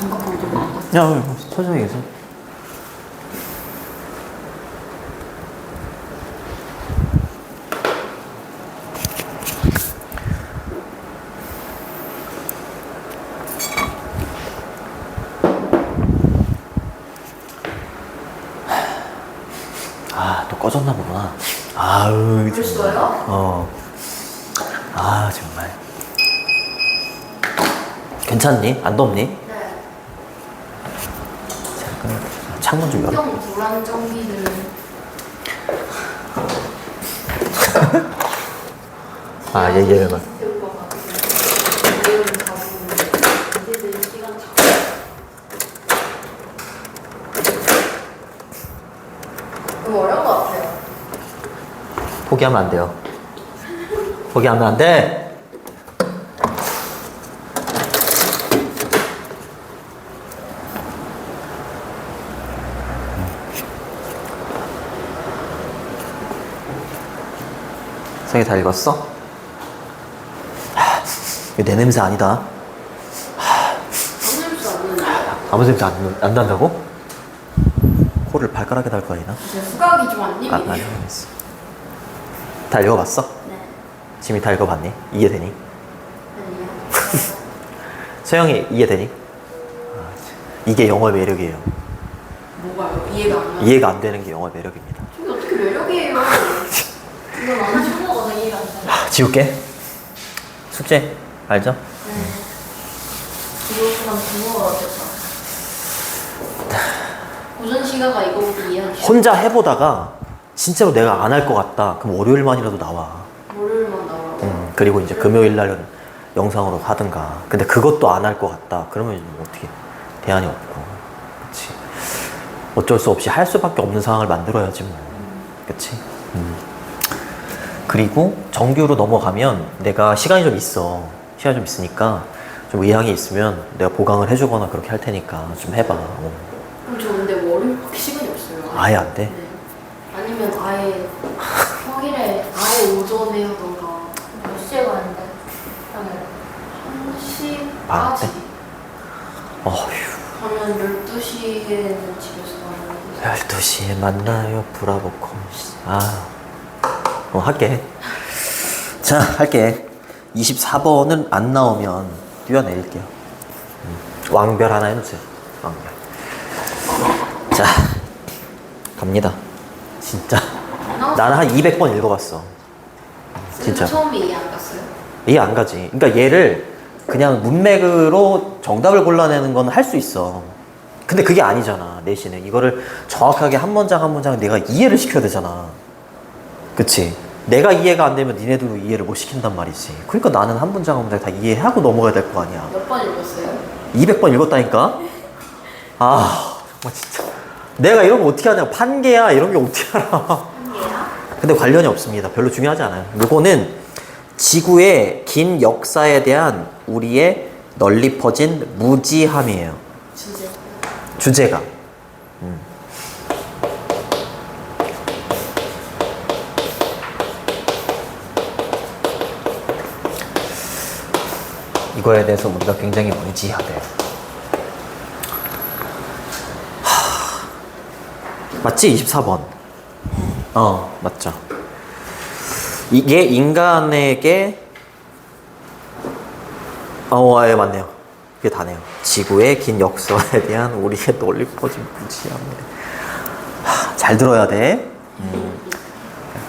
잠깐만 좀 나가. 야, 천천히 계세요. 아, 또 꺼졌나 보구나. 아우, 벌써요? 아, 정말. 괜찮니? 안 덥니? 네. 잠깐, 창문 좀 열어. 신경 불안정기를. 아, 얘기해봐. 너무 어려운 것 같아요. 포기하면 안 돼요. 포기하면 안 돼! 성이 다 읽었어? 이거 내 냄새 아니다. 아무 냄새 안 나는데. 아무 냄새 안 난다고? 코를 발가락에 달고 다니나? 제 후각이 좀 안 아니, 예민해요. 알겠어. 다 읽어봤어? 네. 지민이 다 읽어봤니? 이해되니? 아니요. 소영이 이해되니? 이게 영어의 매력이에요. 뭐가요? 이해가 안 나요. 이해가 안 되는 게 영어의 매력입니다. 이게 어떻게 매력이에요? 이건 안 하신 거거든, 이해가 안 돼요. 지울게. 숙제 알죠? 네. 이거보단 부모가 됐다. 고전 시가가 이거보다 이해하기 쉽 혼자 해보다가 진짜로 내가 안 할 것 같다. 그럼 월요일만이라도 나와. 월요일만 나오라고. 그리고 이제 금요일 날은 영상으로 하든가. 근데 그것도 안 할 것 같다. 그러면 이제 뭐 어떻게 대안이 없고. 그치. 어쩔 수 없이 할 수밖에 없는 상황을 만들어야지 뭐. 그치. 그리고 정규로 넘어가면 내가 시간이 좀 있어. 시간이 좀 있으니까 좀 의향이 있으면 내가 보강을 해주거나 그렇게 할 테니까 좀 해봐. 그럼 저 근데 월요일밖에 시간이 없어요. 아예 안 돼? 네. 아니면 아예 평일에 아예 오전에 하던가. 몇 시에 가는데? 한 1시까지 반 때? 어휴. 가면 12시에는 집에서 가는 12시에 만나요 브라보콤. 할게. 자, 할게. 24번은 안 나오면 뛰어내릴게요. 왕별 하나 해놓으세요. 왕별. 자, 갑니다. 진짜 나는 한 200번 읽어봤어. 진짜 처음에 이해 안 갔어요? 이해 안 가지. 그러니까 얘를 그냥 문맥으로 정답을 골라내는 건 할 수 있어. 근데 그게 아니잖아. 내신은 이거를 정확하게 한 문장 한 문장 내가 이해를 시켜야 되잖아. 그치? 내가 이해가 안 되면 니네도 이해를 못 시킨단 말이지. 그러니까 나는 한 문장 한 문장 다 이해하고 넘어가야 될 거 아니야. 몇 번 읽었어요? 200번 읽었다니까? 아, 정말 진짜. 내가 이런 거 어떻게 하냐. 판계야. 이런 게 어떻게 알아. 한개야? 근데 관련이 없습니다. 별로 중요하지 않아요. 이거는 지구의 긴 역사에 대한 우리의 널리 퍼진 무지함이에요. 주제. 주제가. 이거에 대해서 우리가 굉장히 무지하대요. 맞지? 24번. 맞죠. 이게 인간에게 예, 맞네요. 그게 다네요. 지구의 긴 역사에 대한 우리의 널리 퍼진 무지함이래. 잘 들어야 돼.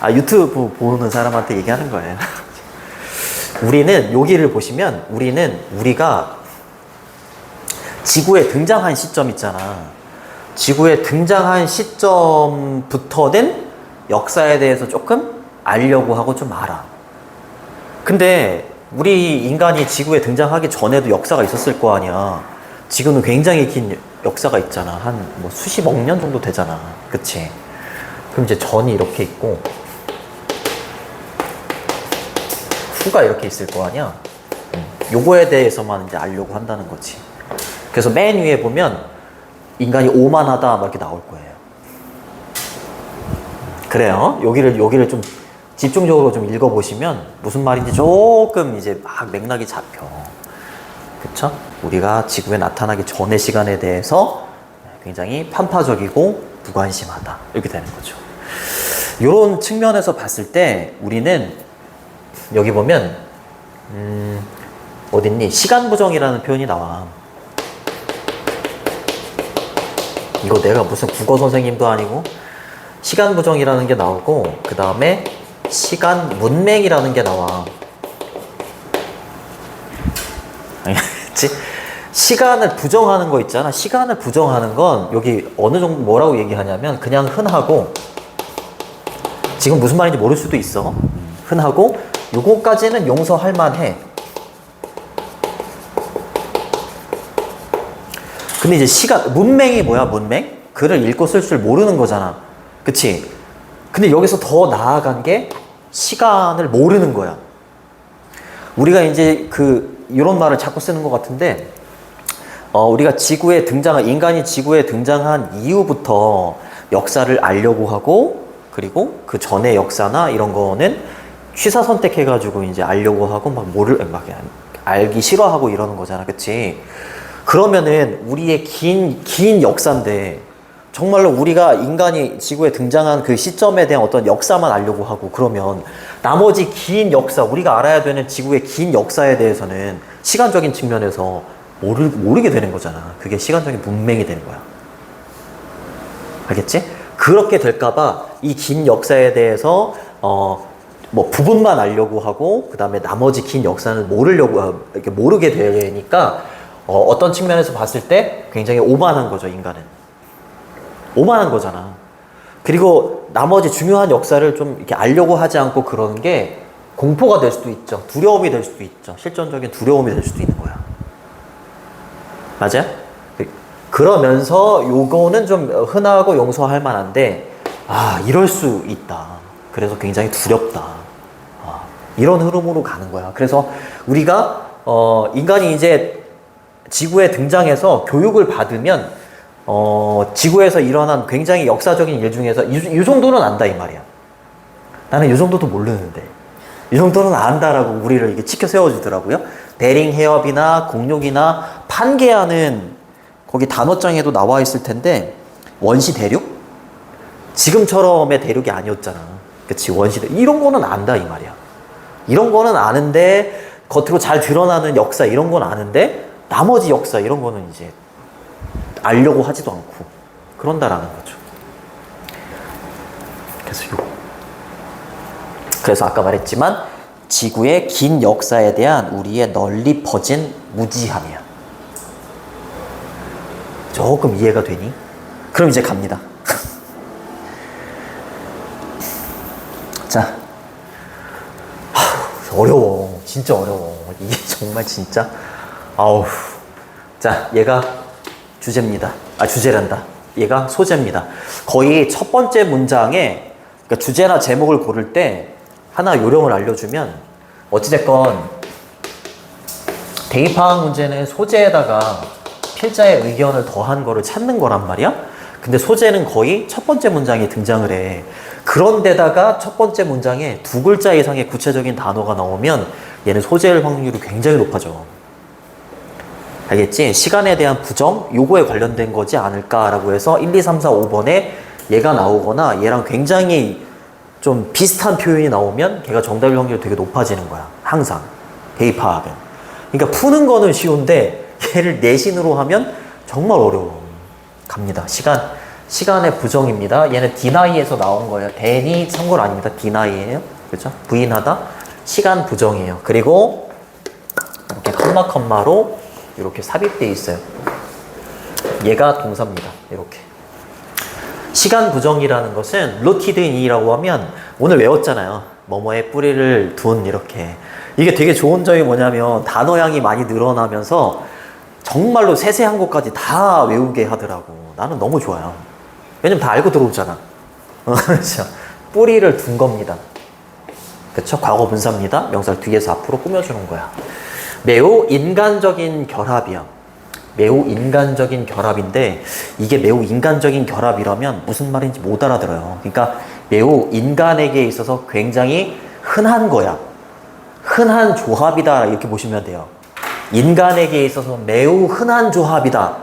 유튜브 보는 사람한테 얘기하는 거예요. 우리는 여기를 보시면 우리가 지구에 등장한 시점 있잖아. 지구에 등장한 시점부터는 역사에 대해서 조금 알려고 하고 좀 알아. 근데 우리 인간이 지구에 등장하기 전에도 역사가 있었을 거 아니야. 지구는 굉장히 긴 역사가 있잖아. 한 뭐 수십억 년 정도 되잖아. 그치? 그럼 이제 전이 이렇게 있고 후가 이렇게 있을 거 아니야. 요거에 대해서만 이제 알려고 한다는 거지. 그래서 맨 위에 보면 인간이 오만하다 막 이렇게 나올 거예요. 그래요. 여기를 좀 집중적으로 좀 읽어보시면 무슨 말인지 조금 이제 막 맥락이 잡혀. 그쵸? 우리가 지구에 나타나기 전의 시간에 대해서 굉장히 편파적이고 무관심하다. 이렇게 되는 거죠. 이런 측면에서 봤을 때 우리는 여기 보면 어딨니? 시간 부정이라는 표현이 나와. 이거 내가 무슨 국어 선생님도 아니고 시간 부정이라는 게 나오고 그 다음에 시간 문맹이라는 게 나와. 알겠지? 시간을 부정하는 거 있잖아. 시간을 부정하는 건 여기 어느 정도 뭐라고 얘기하냐면 그냥 흔하고, 지금 무슨 말인지 모를 수도 있어. 흔하고 요거까지는 용서할 만해. 근데 이제 시간, 문맹이 뭐야? 문맹? 글을 읽고 쓸 줄 모르는 거잖아. 그치? 근데 여기서 더 나아간 게 시간을 모르는 거야. 우리가 이제 이런 말을 자꾸 쓰는 것 같은데, 우리가 지구에 등장한, 인간이 지구에 등장한 이후부터 역사를 알려고 하고, 그리고 그 전의 역사나 이런 거는 취사 선택해가지고 이제 알려고 하고, 막 알기 싫어하고 이러는 거잖아. 그치? 그러면은 우리의 긴 역사인데, 정말로 우리가 인간이 지구에 등장한 그 시점에 대한 어떤 역사만 알려고 하고, 그러면 나머지 긴 역사, 우리가 알아야 되는 지구의 긴 역사에 대해서는 시간적인 측면에서 모르게 되는 거잖아. 그게 시간적인 문맹이 되는 거야. 알겠지? 그렇게 될까봐 이 긴 역사에 대해서 뭐 부분만 알려고 하고, 그 다음에 나머지 긴 역사는 이렇게 모르게 되니까 어떤 측면에서 봤을 때 굉장히 오만한 거죠, 인간은. 오만한 거잖아. 그리고 나머지 중요한 역사를 좀 이렇게 알려고 하지 않고 그러는 게 공포가 될 수도 있죠. 두려움이 될 수도 있죠. 실존적인 두려움이 될 수도 있는 거야. 맞아요? 그러면서 요거는 좀 흔하고 용서할 만한데, 이럴 수 있다. 그래서 굉장히 두렵다. 이런 흐름으로 가는 거야. 그래서 우리가 인간이 이제 지구에 등장해서 교육을 받으면 지구에서 일어난 굉장히 역사적인 일 중에서 이 정도는 안다 이 말이야. 나는 이 정도도 모르는데 이 정도는 안다라고 우리를 이게 치켜 세워주더라고요. 대링 해협이나 공룡이나 판게아는 거기 단어장에도 나와 있을 텐데 원시 대륙? 지금처럼의 대륙이 아니었잖아. 그치? 원시 대륙. 이런 거는 안다 이 말이야. 이런 거는 아는데, 겉으로 잘 드러나는 역사 이런 건 아는데 나머지 역사 이런 거는 이제 알려고 하지도 않고 그런다라는 거죠. 그래서 아까 말했지만 지구의 긴 역사에 대한 우리의 널리 퍼진 무지함이야. 조금 이해가 되니? 그럼 이제 갑니다. 자, 어려워. 진짜 어려워. 이게 정말 진짜. 자, 얘가 주제입니다. 주제란다. 얘가 소재입니다. 거의 첫 번째 문장에, 그러니까 주제나 제목을 고를 때 하나 요령을 알려주면, 어찌됐건 대입파악 문제는 소재에다가 필자의 의견을 더한 거를 찾는 거란 말이야. 근데 소재는 거의 첫 번째 문장에 등장을 해. 그런데다가 첫 번째 문장에 두 글자 이상의 구체적인 단어가 나오면 얘는 소재일 확률이 굉장히 높아져. 알겠지? 시간에 대한 부정, 요거에 관련된 거지 않을까라고 해서 1, 2, 3, 4, 5번에 얘가 나오거나 얘랑 굉장히 좀 비슷한 표현이 나오면 걔가 정답일 확률이 되게 높아지는 거야. 항상. 대입파악은. 그러니까 푸는 거는 쉬운데 얘를 내신으로 하면 정말 어려워. 갑니다. 시간의 부정입니다. 얘는 디나이에서 나온 거예요. 대니 참고로 아닙니다. 디나이예요. 그렇죠? 부인하다. 시간 부정이에요. 그리고 이렇게 컴마로 이렇게 삽입되어 있어요. 얘가 동사입니다. 이렇게. 시간 부정이라는 것은 rooted in이라고 하면 오늘 외웠잖아요. 뭐뭐에 뿌리를 둔 이렇게. 이게 되게 좋은 점이 뭐냐면 단어량이 많이 늘어나면서 정말로 세세한 것까지 다 외우게 하더라고. 나는 너무 좋아요. 왜냐면 다 알고 들어오잖아. 그렇죠. 뿌리를 둔 겁니다. 그렇죠? 과거 분사입니다. 명사를 뒤에서 앞으로 꾸며주는 거야. 매우 인간적인 결합이야. 매우 인간적인 결합인데 이게 매우 인간적인 결합이라면 무슨 말인지 못 알아들어요. 그러니까 매우 인간에게 있어서 굉장히 흔한 거야. 흔한 조합이다 이렇게 보시면 돼요. 인간에게 있어서 매우 흔한 조합이다.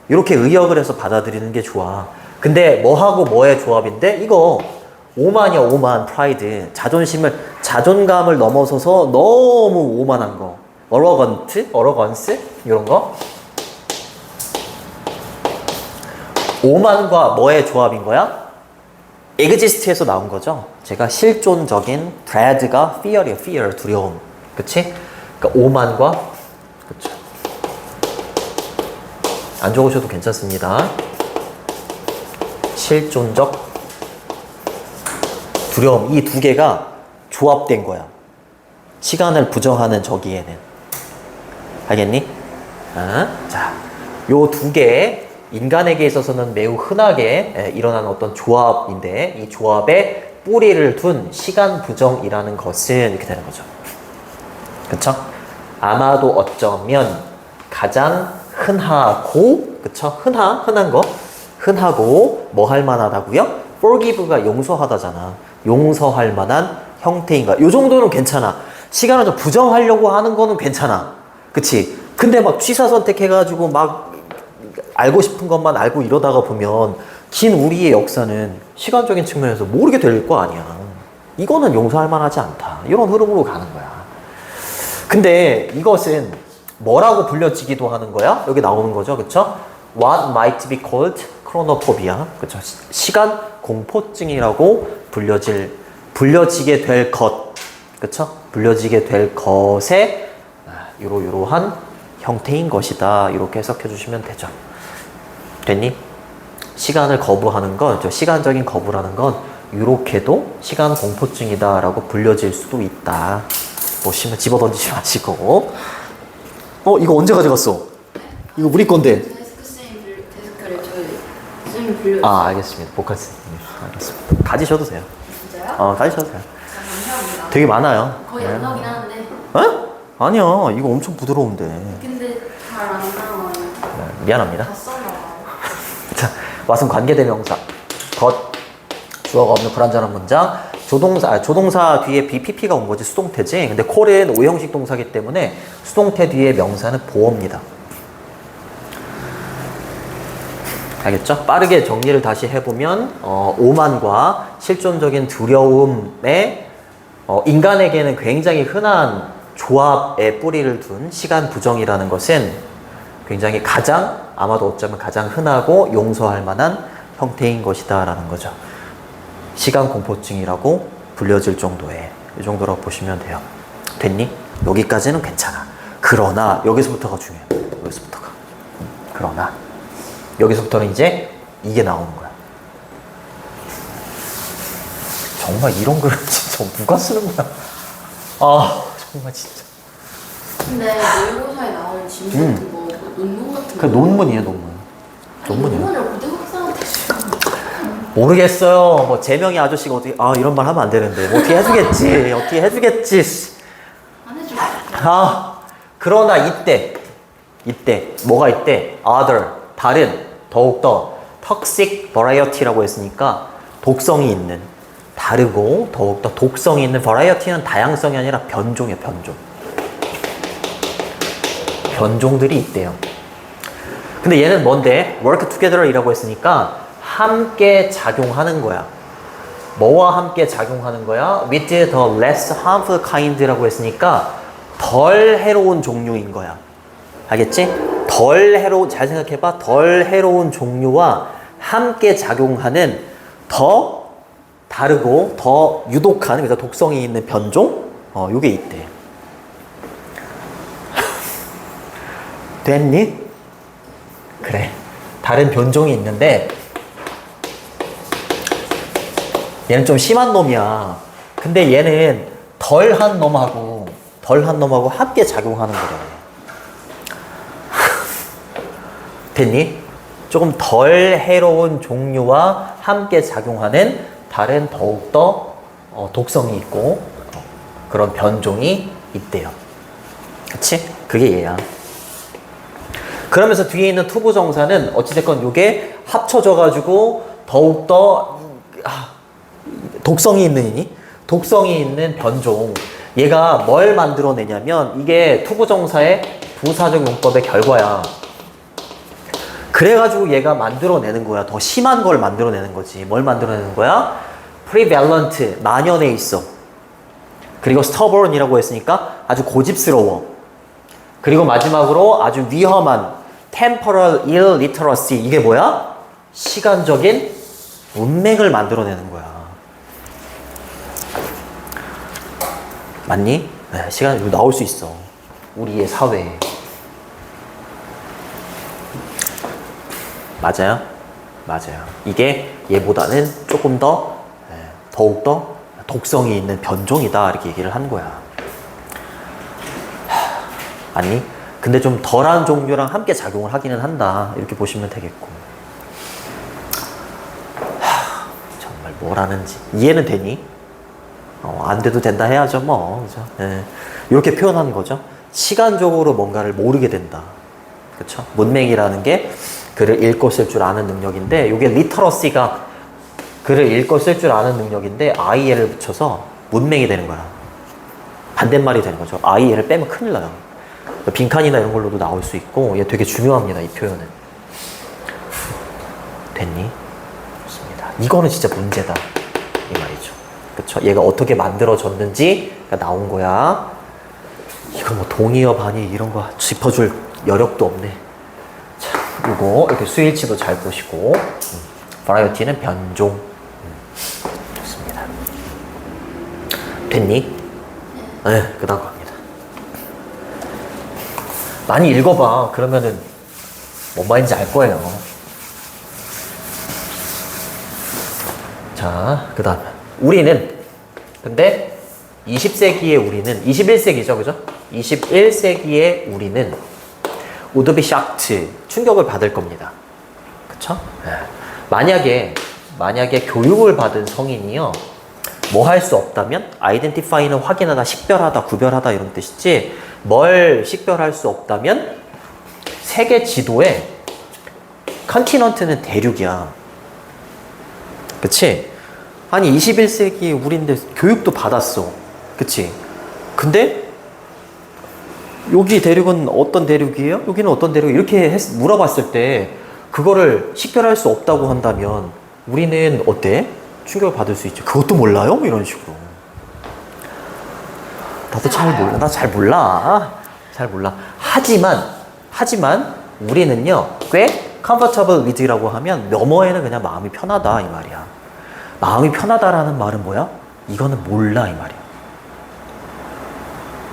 이렇게 의역을 해서 받아들이는 게 좋아. 근데 뭐하고 뭐의 조합인데? 이거 오만이야, 오만, 프라이드. 자존감을 넘어서서 너무 오만한 거. 어러건스? 이런 거. 오만과 뭐의 조합인 거야? exist에서 나온 거죠. 제가 실존적인 dread가 fear이에요. fear, 두려움. 그치? 그러니까 오만과, 그쵸. 안 적으셔도 괜찮습니다. 실존적 두려움. 이 두 개가 조합된 거야. 시간을 부정하는 저기에는. 알겠니? 자, 요 두 개. 인간에게 있어서는 매우 흔하게 일어나는 어떤 조합인데 이 조합에 뿌리를 둔 시간 부정이라는 것은 이렇게 되는 거죠. 그쵸? 아마도 어쩌면 가장 흔하고, 그쵸? 흔한 거. 흔하고 뭐 할 만하다고요? forgive가 용서하다잖아. 용서할 만한 형태인가. 요 정도는 괜찮아. 시간을 좀 부정하려고 하는 거는 괜찮아. 그치? 근데 막 취사 선택해가지고 막 알고 싶은 것만 알고 이러다가 보면 긴 우리의 역사는 시간적인 측면에서 모르게 될 거 아니야. 이거는 용서할 만하지 않다. 이런 흐름으로 가는 거야. 근데 이것은 뭐라고 불려지기도 하는 거야? 여기 나오는 거죠. 그쵸? What might be called chronophobia. 그쵸? 시간 공포증이라고 불려지게 될 것. 그쵸? 불려지게 될 것의 이러한 형태인 것이다. 이렇게 해석해 주시면 되죠. 됐니? 시간을 거부하는 건, 시간적인 거부라는 건 이렇게도 시간 공포증이다라고 불려질 수도 있다. 보시면 집어 던지지 마시고. 이거 언제 가져갔어? 이거 우리 건데. 데스크를 저희 쌤이 빌려줬어요. 알겠습니다. 보카스님. 알겠습니다. 가지셔도 돼요. 진짜요? 가지셔도 돼요. 감사합니다. 되게 많아요. 거의 안 나오긴 하는데. 아니야. 이거 엄청 부드러운데. 근데 잘 안 나와요. 미안합니다. 다 써놔요. 자, 왓슨 관계대명사. 주어가 없는 불완전한 문장. 조동사 뒤에 BPP가 온 거지, 수동태지. 근데 콜은 오형식 동사기 때문에 수동태 뒤에 명사는 보어입니다. 알겠죠? 빠르게 정리를 다시 해보면 오만과 실존적인 두려움에 인간에게는 굉장히 흔한 조합에 뿌리를 둔 시간 부정이라는 것은 굉장히 아마도 어쩌면 가장 흔하고 용서할 만한 형태인 것이다 라는 거죠. 시간 공포증이라고 불려질 정도의, 이 정도라고 보시면 돼요. 됐니? 여기까지는 괜찮아. 그러나 여기서부터가 중요해. 여기서부터가. 그러나 여기서부터는 이제 이게 나오는 거야. 정말 이런 글은 진짜 누가 쓰는 거야? 정말 진짜. 근데 모의고사에 나오는 질문 같은 거, 논문 같은 그 거. 논문이에요, 논문. 논문이에요. 논문을 고등학생한테 주면 모르겠어요. 뭐 제명이 아저씨가 어떻게 이런 말 하면 안 되는데 뭐 어떻게 해주겠지. 안 해줘. 그러나 이때 뭐가 있대? other, 다른, 더욱더 toxic variety라고 했으니까 독성이 있는, 다르고 더욱더 독성이 있는. variety는 다양성이 아니라 변종이에요. 변종들이 있대요. 근데 얘는 뭔데? work together이라고 했으니까 함께 작용하는 거야. 뭐와 함께 작용하는 거야? with the less harmful kind라고 했으니까 덜 해로운 종류인 거야. 알겠지? 잘 생각해봐. 덜 해로운 종류와 함께 작용하는 더 다르고 더 유독한, 그래서 독성이 있는 변종? 요게 있대. 됐니? 그래. 다른 변종이 있는데 얘는 좀 심한 놈이야. 근데 얘는 덜한 놈하고 함께 작용하는 거래. 됐니? 조금 덜 해로운 종류와 함께 작용하는 다른 더욱더 독성이 있고 그런 변종이 있대요. 그치? 그게 얘야. 그러면서 뒤에 있는 투부정사는 어찌됐건 요게 합쳐져가지고 더욱더 독성이 있는 변종. 얘가 뭘 만들어내냐면 이게 투부정사의 부사적 용법의 결과야. 그래가지고 얘가 만들어내는 거야. 더 심한 걸 만들어내는 거지. 뭘 만들어내는 거야? prevalent, 만연해 있어. 그리고 stubborn이라고 했으니까 아주 고집스러워. 그리고 마지막으로 아주 위험한 temporal illiteracy. 이게 뭐야? 시간적인 문맥을 만들어내는 거야. 맞니? 네, 시간 이거 나올 수 있어. 우리의 사회에. 맞아요? 맞아요. 이게 얘보다는 조금 더 더욱더 독성이 있는 변종이다 이렇게 얘기를 한 거야. 아니 근데 좀 덜한 종류랑 함께 작용을 하기는 한다 이렇게 보시면 되겠고. 정말 뭘 하는지 이해는 되니? 안 돼도 된다 해야죠 뭐. 그죠? 네. 이렇게 표현하는 거죠. 시간적으로 뭔가를 모르게 된다. 그렇죠? 문맥이라는 게 글을 읽고 쓸 줄 아는 능력인데, 이게 리터러시가 글을 읽고 쓸 줄 아는 능력인데 IL을 붙여서 문맥이 되는 거야. 반대말이 되는 거죠. IL을 빼면 큰일 나요. 빈칸이나 이런 걸로도 나올 수 있고, 얘 되게 중요합니다. 이 표현은. 됐니? 좋습니다. 이거는 진짜 문제다 이 말이죠. 그쵸? 얘가 어떻게 만들어졌는지가 나온 거야. 이거 뭐 동의어 반의 이런 거 짚어줄 여력도 없네. 자, 이거 이렇게 수일치도 잘 보시고, variety는 변종. 좋습니다. 됐니? 네, 그 다음 갑니다. 많이 읽어봐. 그러면은 뭔 말인지 알 거예요. 자, 그 다음 우리는 근데 20세기의 우리는 21세기죠, 그죠? 21세기의 우리는 would be shocked, 충격을 받을 겁니다. 그쵸? 네. 만약에 교육을 받은 성인이요, 뭐 할 수 없다면, identify는 확인하다, 식별하다, 구별하다 이런 뜻이지, 뭘 식별할 수 없다면 세계 지도에 컨티넌트는 대륙이야. 그치? 아니 21세기 우리인데 교육도 받았어. 그치? 근데 여기 대륙은 어떤 대륙이에요? 여기는 어떤 대륙? 이렇게 물어봤을 때 그거를 식별할 수 없다고 한다면 우리는 어때? 충격을 받을 수 있죠. 그것도 몰라요? 이런 식으로. 나도 잘 몰라. 나 잘 몰라. 잘 몰라. 하지만 우리는요, 꽤 comfortable with라고 하면 너머에는 그냥 마음이 편하다 이 말이야. 마음이 편하다라는 말은 뭐야? 이거는 몰라 이 말이야.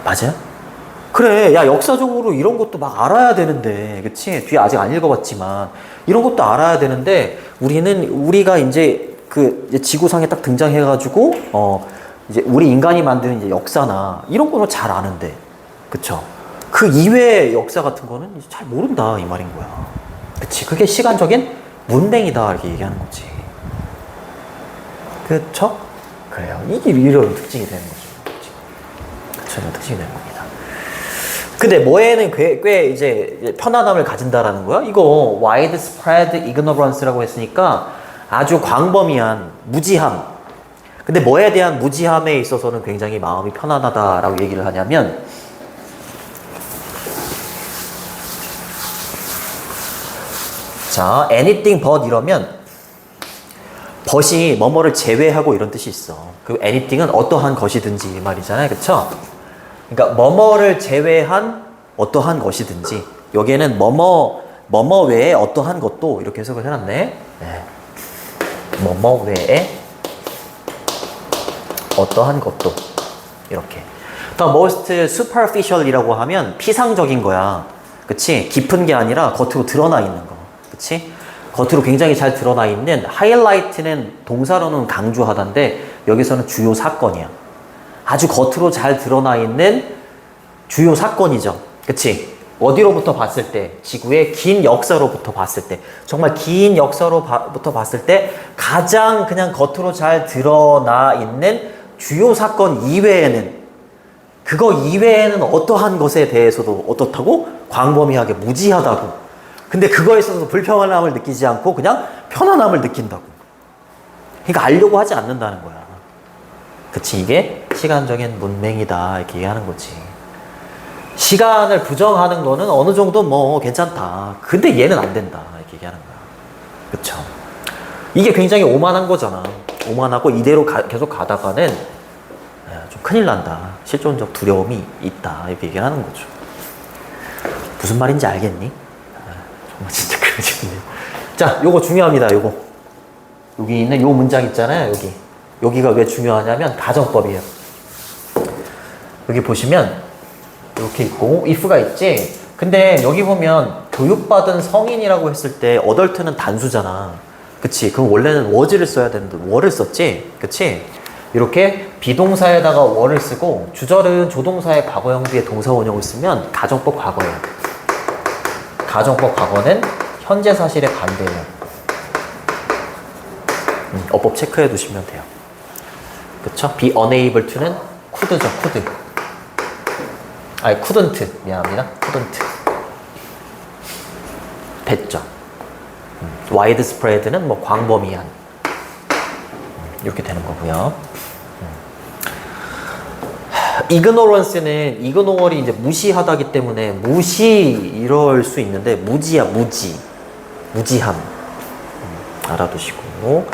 맞아요? 그래, 야, 역사적으로 이런 것도 막 알아야 되는데, 그치? 뒤에 아직 안 읽어봤지만, 이런 것도 알아야 되는데, 우리가 이제 이제 지구상에 딱 등장해가지고, 이제 우리 인간이 만드는 이제 역사나, 이런 거는 잘 아는데, 그쵸? 그 이외의 역사 같은 거는 이제 잘 모른다, 이 말인 거야. 그치? 그게 시간적인 문맹이다, 이렇게 얘기하는 거지. 그쵸? 그래요. 이게 이런 특징이 되는 거죠. 그쵸? 이런 특징이 되는 겁니다. 근데 뭐에는 꽤 이제 편안함을 가진다라는 거야? 이거 widespread ignorance라고 했으니까 아주 광범위한 무지함. 근데 뭐에 대한 무지함에 있어서는 굉장히 마음이 편안하다라고 얘기를 하냐면, 자, anything but 이러면 but이 뭐뭐를 제외하고 이런 뜻이 있어. 그 anything은 어떠한 것이든지 이 말이잖아요. 그쵸? 그러니까 뭐뭐를 제외한 어떠한 것이든지, 여기에는 뭐뭐 외에 어떠한 것도 이렇게 해석을 해놨네. 네. 뭐뭐 외에 어떠한 것도 이렇게. The most superficial이라고 하면 피상적인 거야. 그치? 깊은 게 아니라 겉으로 드러나 있는 거. 그치? 겉으로 굉장히 잘 드러나 있는, 하이라이트는 동사로는 강조하던데 여기서는 주요 사건이야. 아주 겉으로 잘 드러나 있는 주요 사건이죠. 그치? 어디로부터 봤을 때, 지구의 긴 역사로부터 봤을 때, 정말 긴 역사로부터 봤을 때 가장 그냥 겉으로 잘 드러나 있는 주요 사건 이외에는, 그거 이외에는 어떠한 것에 대해서도 어떻다고? 광범위하게 무지하다고. 근데 그거에 있어서 불편함을 느끼지 않고 그냥 편안함을 느낀다고. 그러니까 알려고 하지 않는다는 거야. 그치? 이게 시간적인 문맹이다 이렇게 얘기하는 거지. 시간을 부정하는 거는 어느 정도 뭐 괜찮다. 근데 얘는 안 된다. 이렇게 얘기하는 거야. 그쵸? 이게 굉장히 오만한 거잖아. 오만하고 이대로 계속 가다가는 좀 큰일 난다. 실존적 두려움이 있다. 이렇게 얘기하는 거죠. 무슨 말인지 알겠니? 정말 진짜 그러시군요. 자, 요거 중요합니다. 요거. 여기 있는 요 문장 있잖아요. 여기가 왜 중요하냐면 가정법이에요. 여기 보시면 이렇게 있고 if가 있지. 근데 여기 보면 교육받은 성인이라고 했을 때 어덜트는 단수잖아. 그치? 그럼 원래는 was를 써야 되는데 were를 썼지? 그치? 이렇게 비동사에다가 were를 쓰고 주절은 조동사의 과거형 뒤에 동사 원형을 쓰면 가정법 과거예요. 가정법 과거는 현재 사실의 반대예요. 어법 체크해 두시면 돼요. 그쵸? be unable to는 could죠, could. 아니, couldn't. 미안합니다. couldn't. 됐죠. widespread는 뭐 광범위한. 이렇게 되는 거고요. ignorance는 ignore이 이제 무시하다기 때문에 무시 이럴 수 있는데 무지야, 무지. 무지함. 알아두시고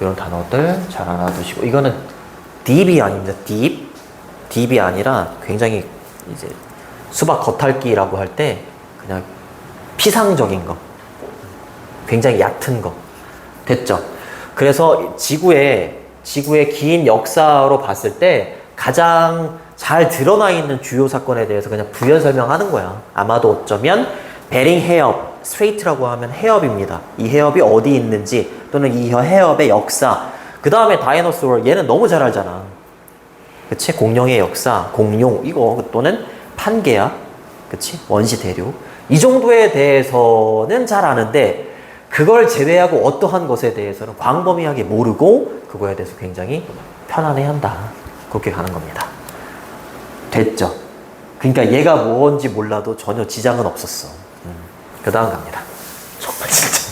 이런 단어들 잘 알아두시고 이거는 deep이 아닙니다. deep이 아니라 굉장히 이제 수박 겉핥기라고 할 때 그냥 피상적인 거, 굉장히 얕은 거. 됐죠? 그래서 지구의 긴 역사로 봤을 때 가장 잘 드러나 있는 주요 사건에 대해서 그냥 부연 설명하는 거야. 아마도 어쩌면 베링 해협, 스트레이트라고 하면 해협입니다. 이 해협이 어디 있는지 또는 이 해협의 역사. 그 다음에 다이너소어, 얘는 너무 잘 알잖아. 그치? 공룡의 역사, 공룡 이거 또는 판게야. 그치? 원시 대륙. 이 정도에 대해서는 잘 아는데 그걸 제외하고 어떠한 것에 대해서는 광범위하게 모르고 그거에 대해서 굉장히 편안해한다. 그렇게 가는 겁니다. 됐죠? 그러니까 얘가 뭔지 몰라도 전혀 지장은 없었어. 그 다음 갑니다. 정말 진짜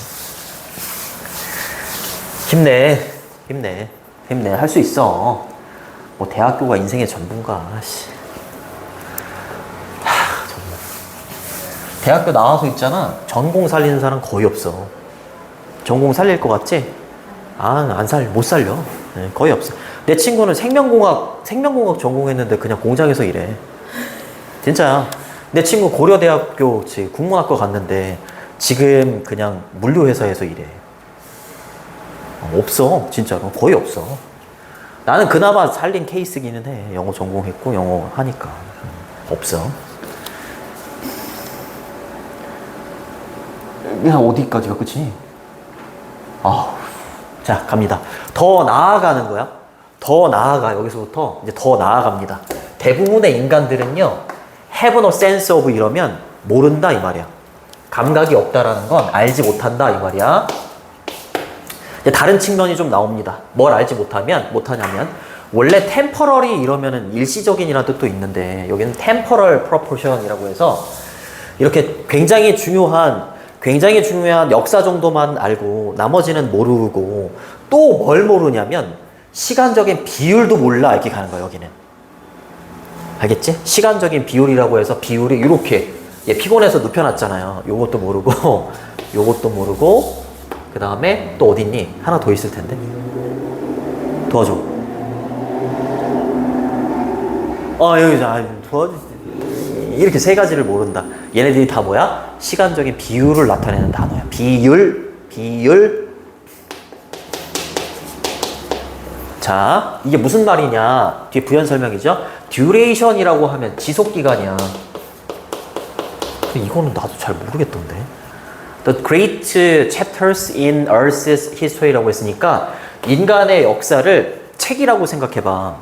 힘내 할 수 있어. 뭐 대학교가 인생의 전부인가. 정말 대학교 나와서 있잖아, 전공 살리는 사람 거의 없어. 전공 살릴 것 같지? 못 살려. 네, 거의 없어. 내 친구는 생명공학 전공했는데 그냥 공장에서 일해. 진짜야. 내 친구 고려대학교 국문학과 갔는데 지금 그냥 물류회사에서 일해. 없어. 진짜로. 거의 없어. 나는 그나마 살린 케이스기는 해. 영어 전공했고 영어 하니까. 없어. 그냥 어디까지가 끝이? 자, 갑니다. 더 나아가는 거야. 더 나아가. 여기서부터 이제 더 나아갑니다. 대부분의 인간들은요, have no sense of 이러면 모른다 이 말이야. 감각이 없다라는 건 알지 못한다 이 말이야. 이제 다른 측면이 좀 나옵니다. 뭘 알지 못하냐면 원래 temporary 이러면은 일시적인이라는 뜻도 있는데 여기는 temporal proportion이라고 해서 이렇게 굉장히 중요한 역사 정도만 알고 나머지는 모르고 또 뭘 모르냐면 시간적인 비율도 몰라 이렇게 가는 거야 여기는. 알겠지? 시간적인 비율이라고 해서 비율이 이렇게 피곤해서 눕혀놨잖아요. 요것도 모르고 요것도 모르고 그 다음에 또 어딨니? 하나 더 있을 텐데. 도와줘. 여기 도와줘. 이렇게 세 가지를 모른다. 얘네들이 다 뭐야? 시간적인 비율을 나타내는 단어야. 비율. 자, 이게 무슨 말이냐? 뒤에 부연 설명이죠. duration이라고 하면 지속기간이야. 이거는 나도 잘 모르겠던데. The great chapters in Earth's history라고 했으니까 인간의 역사를 책이라고 생각해봐.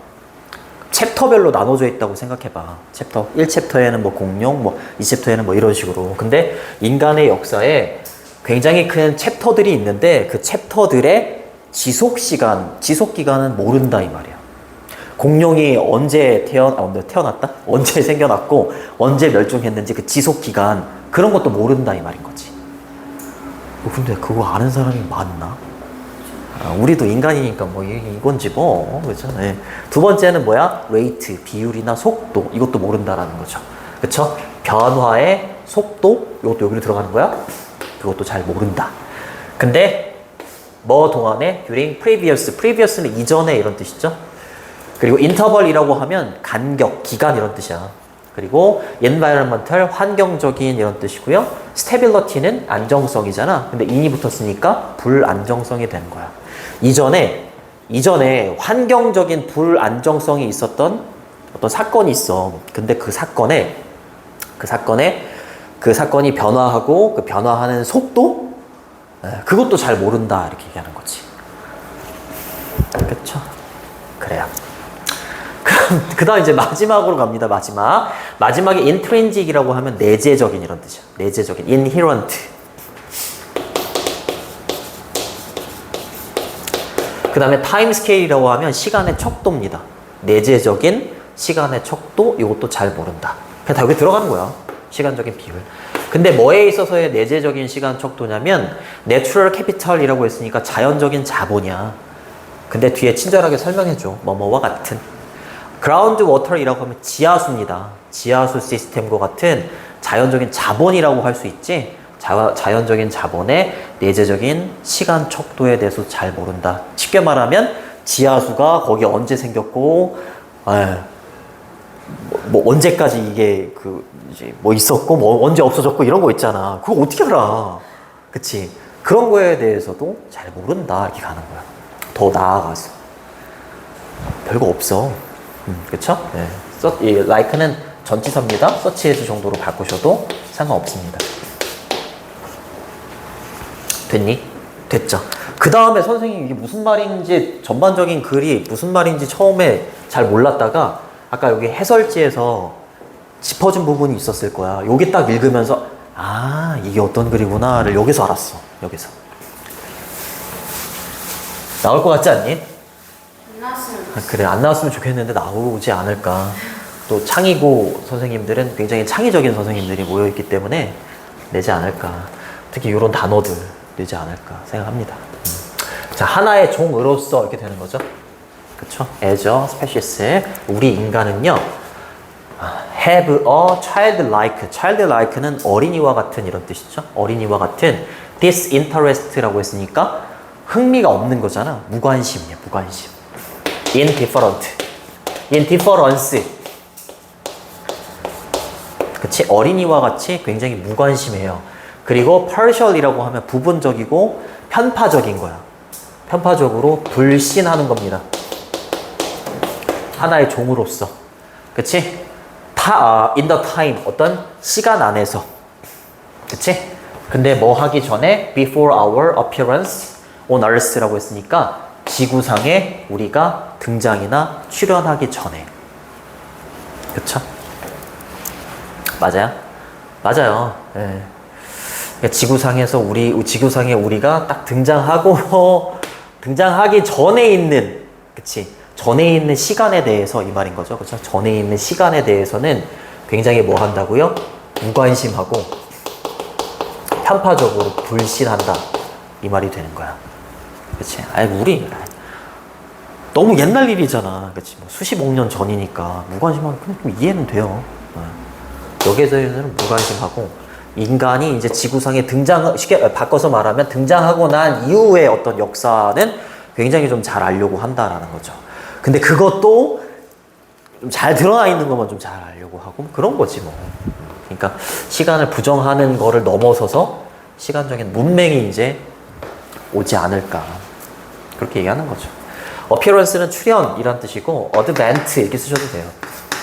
챕터별로 나눠져 있다고 생각해봐. 챕터 1챕터에는 뭐 공룡, 뭐 2챕터에는 뭐 이런 식으로. 근데 인간의 역사에 굉장히 큰 챕터들이 있는데 그 챕터들의 지속기간은 모른다 이 말이야. 공룡이 언제 태어났다? 언제 생겨났고 언제 멸종했는지 그 지속기간 그런 것도 모른다 이 말인 거지. 근데 그거 아는 사람이 많나? 우리도 인간이니까 뭐 이건지 뭐 그렇죠. 네. 두 번째는 뭐야? 레이트, 비율이나 속도 이것도 모른다라는 거죠. 그쵸? 변화의 속도, 이것도 여기로 들어가는 거야. 그것도 잘 모른다. 근데 뭐 동안에 during previous는 이전에 이런 뜻이죠. 그리고 interval이라고 하면 간격, 기간 이런 뜻이야. 그리고 environmental, 환경적인 이런 뜻이고요. stability는 안정성이잖아. 근데 in이 붙었으니까 불안정성이 되는 거야. 이전에 환경적인 불안정성이 있었던 어떤 사건이 있어. 근데 그 사건이 변화하고 그 변화하는 속도? 그것도 잘 모른다. 이렇게 얘기하는 거지. 그쵸? 그래요. 그럼 그 다음 이제 마지막으로 갑니다. 마지막에 intrinsic이라고 하면 내재적인 이런 뜻이야. 내재적인, inherent. 그 다음에 timescale이라고 하면 시간의 척도입니다. 내재적인 시간의 척도, 이것도 잘 모른다. 그냥 다 여기 들어가는 거야. 시간적인 비율. 근데 뭐에 있어서의 내재적인 시간 척도냐면 natural capital이라고 했으니까 자연적인 자본이야. 근데 뒤에 친절하게 설명해줘. 뭐뭐와 같은. ground water이라고 하면 지하수입니다. 지하수 시스템과 같은 자연적인 자본이라고 할 수 있지. 자연적인 자본의 내재적인 시간 척도에 대해서 잘 모른다. 쉽게 말하면 지하수가 거기 언제 생겼고, 뭐 언제까지 이게 이제 뭐 있었고, 뭐 언제 없어졌고 이런 거 있잖아. 그거 어떻게 알아? 그치? 그런 거에 대해서도 잘 모른다. 이렇게 가는 거야. 더 나아가서 별거 없어. 그쵸? 네. 이 like는 전치사입니다. search as 정도로 바꾸셔도 상관없습니다. 됐니? 됐죠? 그 다음에 선생님 이게 무슨 말인지 전반적인 글이 무슨 말인지 처음에 잘 몰랐다가 아까 여기 해설지에서 짚어준 부분이 있었을 거야. 여기 딱 읽으면서 아 이게 어떤 글이구나를 여기서 알았어. 여기서 나올 것 같지 않니? 그래 안 나왔으면 좋겠는데 나오지 않을까. 또 창의고 선생님들은 굉장히 창의적인 선생님들이 모여있기 때문에 내지 않을까. 특히 이런 단어들 내지 않을까 생각합니다. 자, 하나의 종으로서 이렇게 되는 거죠. 그쵸? as a species. 우리 인간은요, have a childlike. childlike는 어린이와 같은 이런 뜻이죠. 어린이와 같은 disinterest라고 했으니까 흥미가 없는 거잖아. 무관심이야, 무관심. indifferent. indifference. 그치? 어린이와 같이 굉장히 무관심해요. 그리고 partial이라고 하면 부분적이고 편파적인 거야. 편파적으로 불신하는 겁니다. 하나의 종으로서. 그치? in the time. 어떤 시간 안에서. 그치? 근데 뭐 하기 전에 before our appearance on earth라고 했으니까 지구상에 우리가 등장이나 출현하기 전에. 그쵸? 맞아요? 맞아요. 네. 지구상에서 지구상에 우리가 딱 등장하기 전에 있는, 그치? 전에 있는 시간에 대해서 이 말인 거죠. 그쵸? 전에 있는 시간에 대해서는 굉장히 뭐 한다고요? 무관심하고 편파적으로 불신한다. 이 말이 되는 거야. 그치? 우리 너무 옛날 일이잖아. 그치? 뭐 수십억 년 전이니까 무관심하면 그냥 좀 이해는 돼요. 여기에서는 무관심하고 인간이 이제 지구상에 쉽게 바꿔서 말하면 등장하고 난 이후의 어떤 역사는 굉장히 좀 잘 알려고 한다라는 거죠. 근데 그것도 좀 잘 드러나 있는 것만 좀 잘 알려고 하고 그런 거지 뭐. 그러니까 시간을 부정하는 거를 넘어서서 시간적인 문맹이 이제 오지 않을까. 그렇게 얘기하는 거죠. appearance는 출현이란 뜻이고 advent 이렇게 쓰셔도 돼요.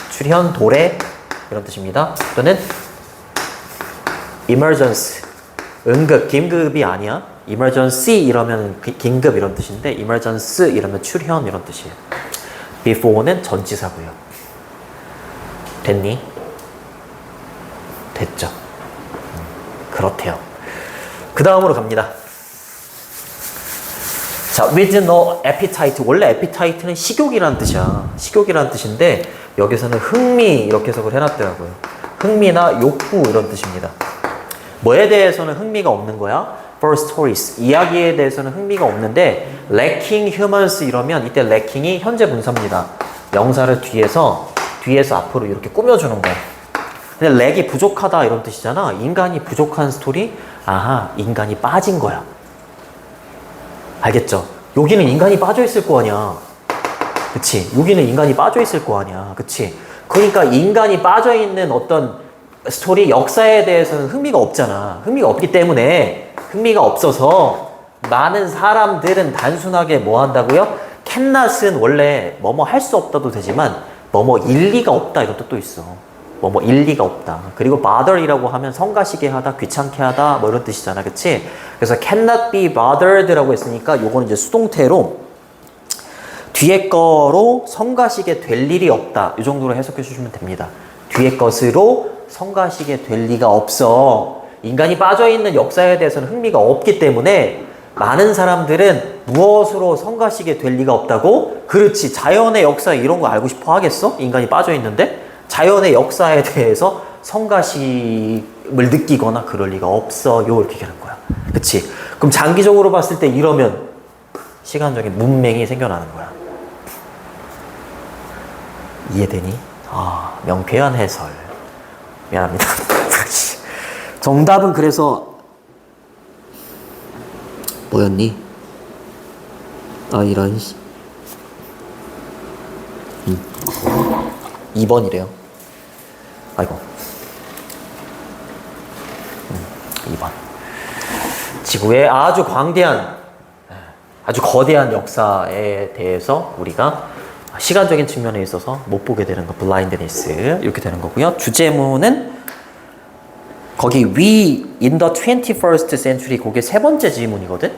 출현, 도래 이런 뜻입니다. 또는 emergence, 응급, 긴급이 아니야. emergency 이러면 긴급 이런 뜻인데 emergence 이러면 출현 이런 뜻이에요. before는 전치사고요. 됐니? 됐죠. 그렇대요. 그 다음으로 갑니다. 자, with no appetite. 원래 appetite는 식욕이라는 뜻이야. 식욕이라는 뜻인데 여기서는 흥미 이렇게 해석을 해놨더라고요. 흥미나 욕구 이런 뜻입니다. 뭐에 대해서는 흥미가 없는 거야? For stories. 이야기에 대해서는 흥미가 없는데 lacking humans 이러면 이때 lacking이 현재 분사입니다. 명사를 뒤에서 앞으로 이렇게 꾸며주는 거야. 근데 렉이 부족하다 이런 뜻이잖아. 인간이 부족한 스토리? 아하, 인간이 빠진 거야. 알겠죠? 여기는 인간이 빠져 있을 거 아니야. 그치? 여기는 인간이 빠져 있을 거 아니야. 그치? 그러니까 인간이 빠져 있는 어떤 스토리, 역사에 대해서는 흥미가 없잖아. 흥미가 없기 때문에, 흥미가 없어서 많은 사람들은 단순하게 뭐 한다고요? 캔낫은 원래 뭐뭐 할 수 없다도 되지만 뭐뭐 일리가 없다 이런 뜻도 있어. 뭐뭐 일리가 없다. 그리고 bother이라고 하면 성가시게 하다, 귀찮게 하다 뭐 이런 뜻이잖아. 그치? 그래서 cannot be bothered라고 했으니까 요거는 이제 수동태로 뒤에 거로 성가시게 될 일이 없다. 이 정도로 해석해 주시면 됩니다. 뒤에 것으로 성가시게 될 리가 없어. 인간이 빠져있는 역사에 대해서는 흥미가 없기 때문에 많은 사람들은 무엇으로 성가시게 될 리가 없다고? 그렇지. 자연의 역사 이런 거 알고 싶어 하겠어? 인간이 빠져있는데? 자연의 역사에 대해서 성가심을 느끼거나 그럴 리가 없어요. 이렇게 얘기하는 거야. 그치? 그럼 장기적으로 봤을 때 이러면 시간적인 문맹이 생겨나는 거야. 이해되니? 아, 명쾌한 해설. 미안합니다. 정답은 그래서 뭐였니? 아, 이런 2번이래요. 아이고. 2번. 지구의 아주 광대한, 아주 거대한 역사에 대해서 우리가 시간적인 측면에 있어서 못 보게 되는 거, 블라인드니스 이렇게 되는 거고요. 주제문은 거기 we in the 21st century 그게 세 번째 지문이거든.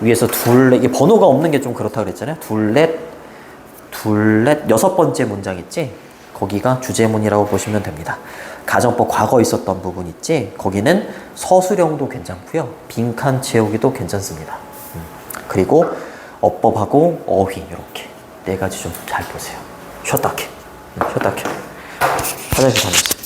위에서 둘레, 이게 번호가 없는 게 좀 그렇다 그랬잖아요. 둘렛 여섯 번째 문장 있지? 거기가 주제문이라고 보시면 됩니다. 가정법 과거 있었던 부분 있지? 거기는 서술형도 괜찮고요. 빈칸 채우기도 괜찮습니다. 그리고 어법하고 어휘 이렇게 네 가지 좀 잘 보세요. 쉬었다 할게. 화장실 다녔어요.